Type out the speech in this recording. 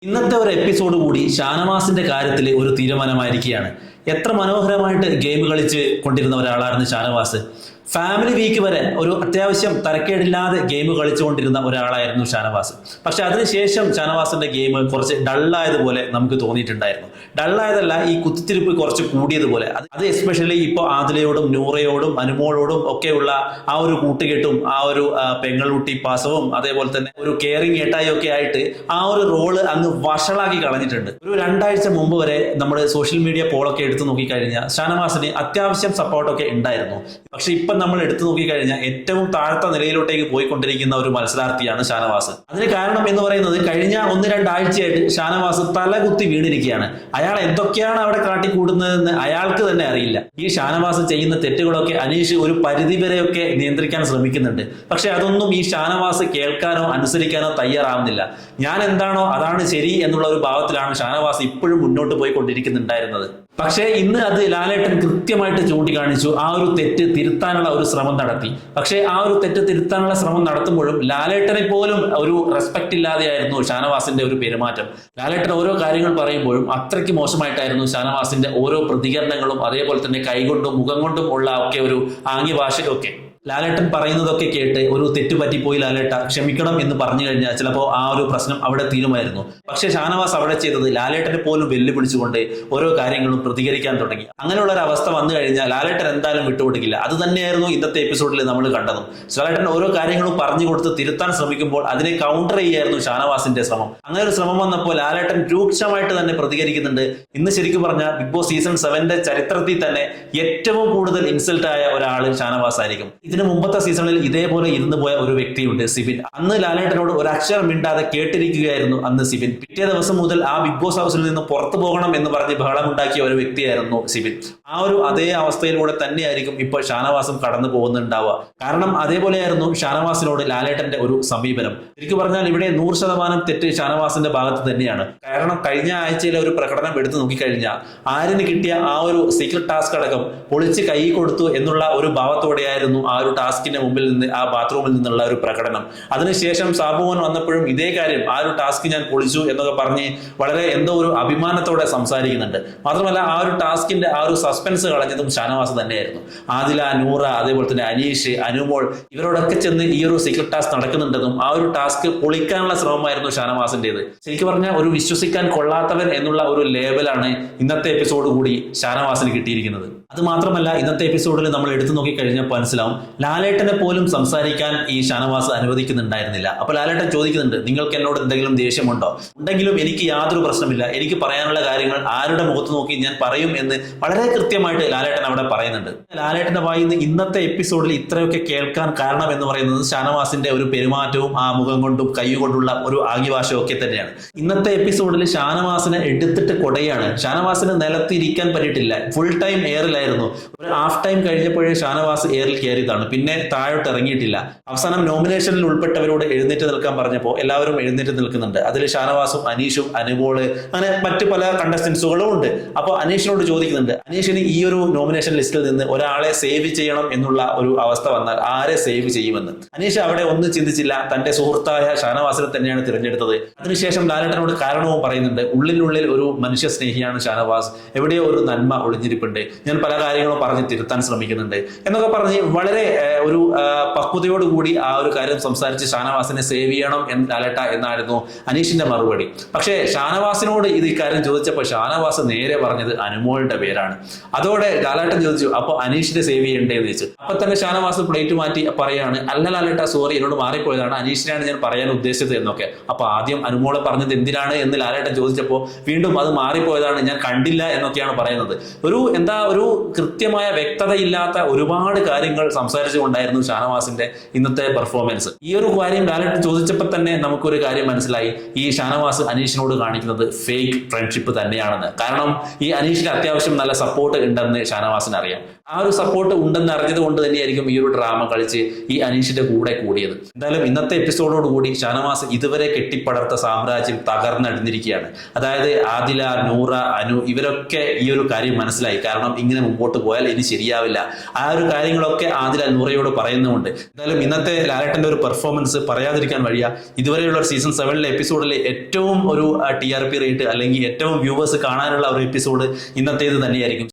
ഇന്നത്തെ ഒരു എപ്പിസോഡ് കൂടി ഷാനവാസിന്റെ കാര്യത്തിൽ ഒരു തീരുമാനമായിരിക്കുകയാണ്. എത്ര മനോഹരമായിട്ട് ഗെയിം കളിച്ച് കൊണ്ടിരുന്ന ഒരാളായിരുന്നു ഷാനവാസ്. ഫാമിലി വീക്ക് വരെ ഒരു അത്യാവശ്യം തരക്കേടില്ലാതെ ഗെയിം കളിച്ചുകൊണ്ടിരുന്ന ഒരാളായിരുന്നു ഷാനവാസ്. പക്ഷെ അതിനുശേഷം ഷാനവാസിന്റെ ഗെയിം കുറച്ച് ഡള്ളായതുപോലെ നമുക്ക് തോന്നിയിട്ടുണ്ടായിരുന്നു. ഡള്ളായതല്ല, ഈ കുത്തിത്തിരിപ്പ് കുറച്ച് കൂടിയതുപോലെ. അത് എസ്പെഷ്യലി ഇപ്പോൾ ആദിലയോടും നൂറയോടും അനുമോളോടും ഒക്കെയുള്ള ആ ഒരു കൂട്ടുകെട്ടും ആ ഒരു പെങ്ങളുട്ടി പാസവും അതേപോലെ തന്നെ ഒരു കെയറിങ് ഏട്ടായി ഒക്കെ ആയിട്ട് ആ ഒരു റോള് അങ്ങ് വഷളാക്കി കളഞ്ഞിട്ടുണ്ട്. ഒരു 2 ആഴ്ച മുമ്പ് വരെ നമ്മൾ സോഷ്യൽ മീഡിയ പോളൊക്കെ എടുത്തു നോക്കിക്കഴിഞ്ഞാൽ ഷാനവാസിന് അത്യാവശ്യം സപ്പോർട്ടൊക്കെ ഉണ്ടായിരുന്നു. പക്ഷെ ഇപ്പം നമ്മൾ എടുത്തു നോക്കിക്കഴിഞ്ഞാൽ ഏറ്റവും താഴ്ത്ത നിലയിലോട്ടേക്ക് പോയിക്കൊണ്ടിരിക്കുന്ന ഒരു മത്സരാർത്ഥിയാണ് ഷാനവാസ്. അതിന് കാരണം എന്ന് പറയുന്നത് കഴിഞ്ഞ 1-2 ആഴ്ചയായിട്ട് ഷാനവാസ് തലകുത്തി വീണിരിക്കുകയാണ്. അയാൾ എന്തൊക്കെയാണ് അവിടെ കാട്ടിക്കൂടുന്നതെന്ന് അയാൾക്ക് തന്നെ അറിയില്ല. ഈ ഷാനവാസ് ചെയ്യുന്ന തെറ്റുകളൊക്കെ അനീഷ് ഒരു പരിധി വരെയൊക്കെ നിയന്ത്രിക്കാൻ ശ്രമിക്കുന്നുണ്ട്. പക്ഷെ അതൊന്നും ഈ ഷാനവാസ് കേൾക്കാനോ അനുസരിക്കാനോ തയ്യാറാവുന്നില്ല. ഞാൻ എന്താണോ അതാണ് ശരി എന്നുള്ള ഒരു ഭാവത്തിലാണ് ഷാനവാസ് ഇപ്പോഴും മുന്നോട്ട് പോയിക്കൊണ്ടിരിക്കുന്നുണ്ടായിരുന്നത്. പക്ഷേ ഇന്ന് അത് ലാലേട്ടൻ കൃത്യമായിട്ട് ചൂണ്ടിക്കാണിച്ചു. ആ ഒരു തെറ്റ് തിരുത്താനുള്ള ഒരു ശ്രമം നടത്തി. പക്ഷേ ആ ഒരു തെറ്റ് തിരുത്താനുള്ള ശ്രമം നടത്തുമ്പോഴും ലാലേട്ടനെ പോലും ഒരു റെസ്പെക്ട് ഇല്ലാതെയായിരുന്നു ഷാനവാസിന്റെ ഒരു പെരുമാറ്റം. ലാലേട്ടൻ ഓരോ കാര്യങ്ങൾ പറയുമ്പോഴും അത്രയ്ക്ക് മോശമായിട്ടായിരുന്നു ഷാനവാസിന്റെ ഓരോ പ്രതികരണങ്ങളും അതേപോലെ തന്നെ കൈകൊണ്ടും മുഖം കൊണ്ടും ഉള്ള ഒക്കെ ഒരു ആംഗ്യഭാഷയൊക്കെ. ലാലേട്ടൻ പറയുന്നതൊക്കെ കേട്ട് ഒരു തെറ്റ് പറ്റിപ്പോയി ലാലേട്ട ക്ഷമിക്കണം എന്ന് പറഞ്ഞു കഴിഞ്ഞാൽ ചിലപ്പോൾ ആ ഒരു പ്രശ്നം അവിടെ തീരുമായിരുന്നു. പക്ഷെ ഷാനവാസ് അവിടെ ചെയ്തത് ലാലേട്ടനെ പോലും വെല്ലുവിളിച്ചുകൊണ്ട് ഓരോ കാര്യങ്ങളും പ്രതികരിക്കാൻ തുടങ്ങി. അങ്ങനെയുള്ള ഒരു അവസ്ഥ വന്നു കഴിഞ്ഞാൽ ലാലേട്ടൻ എന്തായാലും വിട്ടുകൊടുക്കില്ല. അത് തന്നെയായിരുന്നു ഇന്നത്തെ എപ്പിസോഡിൽ നമ്മൾ കണ്ടതും. ലാലേട്ടൻ ഓരോ കാര്യങ്ങളും പറഞ്ഞു കൊടുത്ത് തിരുത്താൻ ശ്രമിക്കുമ്പോൾ അതിനെ കൗണ്ടർ ചെയ്യായിരുന്നു ഷാനവാസിന്റെ ശ്രമം. അങ്ങനെ ഒരു ശ്രമം വന്നപ്പോൾ ലാലേട്ടൻ രൂക്ഷമായിട്ട് തന്നെ പ്രതികരിക്കുന്നുണ്ട്. ഇന്ന് ശരിക്കും പറഞ്ഞാൽ ബിഗ് ബോസ് സീസൺ 7 ചരിത്രത്തിൽ തന്നെ ഏറ്റവും കൂടുതൽ ഇൻസൾട്ട് ആയ ഒരാൾ ഷാനവാസ് ആയിരിക്കും. ഇതിന് മുമ്പത്തെ സീസണിൽ ഇതേപോലെ ഇരുന്നു പോയ ഒരു വ്യക്തിയുണ്ട്, സിബിൻ. അന്ന് ലാലേട്ടനോട് ഒരു അക്ഷരം മിണ്ടാതെ കേട്ടിരിക്കുകയായിരുന്നു അന്ന് സിബിൻ. പിറ്റേ ദിവസം മുതൽ ആ ബിഗ് ബോസ് ഹൗസിൽ നിന്ന് പുറത്തു പോകണം എന്ന് പറഞ്ഞ് ബഹളമുണ്ടാക്കിയ ഒരു വ്യക്തിയായിരുന്നു സിബിൻ. ആ ഒരു അതേ അവസ്ഥയിലൂടെ തന്നെയായിരിക്കും ഇപ്പോൾ ഷാനവാസും കടന്നു പോകുന്നുണ്ടാവുക. കാരണം അതേപോലെയായിരുന്നു ഷാനവാസിനോട് ലാലേട്ടന്റെ ഒരു സമീപനം. ശരിക്കും പറഞ്ഞാൽ ഇവിടെ 100% തെറ്റ് ഷാനവാസിന്റെ ഭാഗത്ത് തന്നെയാണ്. കാരണം കഴിഞ്ഞ ആഴ്ചയിലെ ഒരു പ്രകടനം എടുത്തു നോക്കിക്കഴിഞ്ഞാൽ ആരിന് കിട്ടിയ ആ ഒരു സീക്രട്ട് ടാസ്ക് അടക്കം പൊളിച്ച് കൈ കൊടുത്തു എന്നുള്ള ഒരു ഭാവത്തോടെയായിരുന്നു ആ ഒരു ടാസ്കിന്റെ മുമ്പിൽ നിന്ന് ആ ബാത്റൂമിൽ നിന്നുള്ള ഒരു പ്രകടനം. അതിനുശേഷം സാബുമോൻ വന്നപ്പോഴും ഇതേ കാര്യം, ആ ഒരു ടാസ്ക് ഞാൻ പൊളിച്ചു എന്നൊക്കെ പറഞ്ഞ് വളരെ എന്തോ ഒരു അഭിമാനത്തോടെ സംസാരിക്കുന്നുണ്ട്. മാത്രമല്ല ആ ഒരു ടാസ്കിന്റെ ആ ഒരു സസ്പെൻസ് കളഞ്ഞതും ഷാനവാസ് തന്നെയായിരുന്നു. ആദില, നൂറ, അതേപോലെ തന്നെ അനീഷ്, അനുമോൾ ഇവരോടൊക്കെ ചെന്ന് ഈ ഒരു സീക്രട്ട് ടാസ്ക് നടക്കുന്നുണ്ടെന്നും ആ ഒരു ടാസ്ക് പൊളിക്കാനുള്ള ശ്രമമായിരുന്നു ഷാനവാസിന്റേത്. ശരിക്കും പറഞ്ഞാൽ ഒരു വിശ്വസിക്കാൻ കൊള്ളാത്തവൻ എന്നുള്ള ഒരു ലേബലാണ് ഇന്നത്തെ എപ്പിസോഡ് കൂടി ഷാനവാസിന് കിട്ടിയിരിക്കുന്നത്. അത് മാത്രമല്ല ഇന്നത്തെ എപ്പിസോഡിൽ നമ്മൾ എടുത്തു നോക്കിക്കഴിഞ്ഞാൽ മനസ്സിലാവും ലാലേട്ടനെ പോലും സംസാരിക്കാൻ ഈ ഷാനവാസ് അനുവദിക്കുന്നുണ്ടായിരുന്നില്ല. അപ്പൊ ലാലേട്ടൻ ചോദിക്കുന്നുണ്ട്, നിങ്ങൾക്ക് എന്നോട് എന്തെങ്കിലും ദേഷ്യമുണ്ടോ? ഉണ്ടെങ്കിലും എനിക്ക് യാതൊരു പ്രശ്നമില്ല, എനിക്ക് പറയാനുള്ള കാര്യങ്ങൾ ആരുടെ മുഖത്ത് നോക്കി ഞാൻ പറയും എന്ന് വളരെ കൃത്യമായിട്ട് ലാലേട്ടൻ അവിടെ പറയുന്നുണ്ട്. ലാലേട്ടന്റെ വായിൽ നിന്ന് ഇന്നത്തെ എപ്പിസോഡിൽ ഇത്രയൊക്കെ കേൾക്കാൻ കാരണം എന്ന് പറയുന്നത് ഷാനവാസിന്റെ ഒരു പെരുമാറ്റവും ആ മുഖം കൊണ്ടും കൈ കൊണ്ടുള്ള ഒരു ആംഗ്യഭാഷയും ഒക്കെ തന്നെയാണ്. ഇന്നത്തെ എപ്പിസോഡിൽ ഷാനവാസിനെ എടുത്തിട്ട് കൊടയാണ്. ഷാനവാസിന് നിലത്തിരിക്കാൻ പറ്റിയിട്ടില്ല. ഫുൾ ടൈം എയറിലായിരുന്നു. ഒരു ഹാഫ് ടൈം കഴിഞ്ഞപ്പോഴേ ഷാനവാസ് എയറിൽ കയറിയതാണ്. പിന്നെ താഴോട്ട് ഇറങ്ങിയിട്ടില്ല. അവസാനം നോമിനേഷനിൽ ഉൾപ്പെട്ടവരോട് എഴുന്നേറ്റ് നിൽക്കാൻ പറഞ്ഞപ്പോൾ എല്ലാവരും എഴുന്നേറ്റ് നിൽക്കുന്നുണ്ട്. അതിൽ ഷാനവാസും അനീഷും അനുമോള് അങ്ങനെ മറ്റു പല കണ്ടസ്റ്റൻസുകളും ഉണ്ട്. അപ്പോൾ അനീഷിനോട് ചോദിക്കുന്നുണ്ട്, അനീഷിന് ഈ ഒരു നോമിനേഷൻ ലിസ്റ്റിൽ നിന്ന് ഒരാളെ സേവ് ചെയ്യണം എന്നുള്ള ഒരു അവസ്ഥ വന്നാൽ ആരെ സേവ് ചെയ്യുമെന്ന്. അനീഷ് അവിടെ ഒന്നും ചിന്തിച്ചില്ല, തന്റെ സുഹൃത്തായ ഷാനവാസിനെ തന്നെയാണ് തിരഞ്ഞെടുത്തത്. അതിനുശേഷം ലാലേട്ടനോട് കാരണവും പറയുന്നുണ്ട്. ഉള്ളിനുള്ളിൽ ഒരു മനുഷ്യ സ്നേഹിയാണ് ഷാനവാസ്, എവിടെയോ ഒരു നന്മ ഒളിഞ്ഞിരിപ്പുണ്ട്, ഞാൻ പല കാര്യങ്ങളും പറഞ്ഞ് തിരുത്താൻ ശ്രമിക്കുന്നുണ്ട് എന്നൊക്കെ പറഞ്ഞ് വളരെ ഒരു പക്വതയോടുകൂടി ആ ഒരു കാര്യം സംസാരിച്ച് ഷാനവാസിനെ സേവ് ചെയ്യണം ലാലേട്ട എന്നായിരുന്നു അനീഷിന്റെ മറുപടി. പക്ഷേ ഷാനവാസിനോട് ഇത് ഇക്കാര്യം ചോദിച്ചപ്പോൾ ഷാനവാസ് നേരെ പറഞ്ഞത് അനുമോളുടെ പേരാണ്. അതോടെ ലാലേട്ടൻ ചോദിച്ചു, അപ്പൊ അനീഷിനെ സേവ് ചെയ്യണ്ടേന്ന് ചോദിച്ചു. അപ്പൊ തന്നെ ഷാനവാസ് പ്ലേറ്റ് മാറ്റി പറയാണ്, അല്ല ലാലേട്ട, സോറി, എന്നോട് മാറിപ്പോയതാണ്, അനീഷിനെയാണ് ഞാൻ പറയാൻ ഉദ്ദേശിച്ചത് എന്നൊക്കെ. അപ്പൊ ആദ്യം അനുമോളെ പറഞ്ഞത് എന്തിനാണ് എന്ന് ലാലേട്ടൻ ചോദിച്ചപ്പോൾ വീണ്ടും അത് മാറിപ്പോയതാണ്, ഞാൻ കണ്ടില്ല എന്നൊക്കെയാണ് പറയുന്നത്. ഒരു കൃത്യമായ വ്യക്തതയില്ലാത്ത ഒരുപാട് കാര്യങ്ങൾ സംസാരിച്ചുകൊണ്ടായിരുന്നു ഷാനവാസിന്റെ ഇന്നത്തെ പെർഫോമൻസ്. ഈ ഒരു കാര്യം ലാലേട്ടൻ ചോദിച്ചപ്പോൾ തന്നെ നമുക്കൊരു കാര്യം മനസ്സിലായി, ഈ ഷാനവാസ് അനീഷിനോട് കാണിക്കുന്നത് ഫേക്ക് ഫ്രണ്ട്ഷിപ്പ് തന്നെയാണെന്ന്. കാരണം ഈ അനീഷിന് അത്യാവശ്യം നല്ല സപ്പോർട്ട് സപ്പോർട്ട് ഉണ്ടെന്ന് ഷാനവാസിന് അറിയാം. ആ ഒരു സപ്പോർട്ട് ഉണ്ടെന്ന് അറിഞ്ഞത് കൊണ്ട് തന്നെയായിരിക്കും ഈ ഒരു ഡ്രാമ കളിച്ച് ഈ അനീഷിന്റെ കൂടെ കൂടിയത്. എന്തായാലും ഇന്നത്തെ എപ്പിസോഡോട് കൂടി ഷാനവാസ് ഇതുവരെ കെട്ടിപ്പടർത്ത സാമ്രാജ്യം തകർന്നടിഞ്ഞിരിക്കുകയാണ്. അതായത് ആദില, നൂറ, അനു ഇവരൊക്കെ ഈ ഒരു കാര്യം മനസ്സിലായി. കാരണം ഇങ്ങനെ മുമ്പോട്ട് പോയാൽ ഇനി ശരിയാവില്ല. ആ ഒരു കാര്യങ്ങളൊക്കെ ആദില നൂറയോട് പറയുന്നുമുണ്ട്. എന്തായാലും ഇന്നത്തെ ലാലേട്ടന്റെ ഒരു പെർഫോമൻസ് പറയാതിരിക്കാൻ വഴിയ. ഇതുവരെയുള്ള ഒരു സീസൺ 7 എപ്പിസോഡിലെ ഏറ്റവും ഒരു TRP റേറ്റ് അല്ലെങ്കിൽ ഏറ്റവും വ്യൂവേഴ്സ് കാണാനുള്ള ഒരു എപ്പിസോഡ് ഇന്നത്തേത് തന്നെയായിരിക്കും.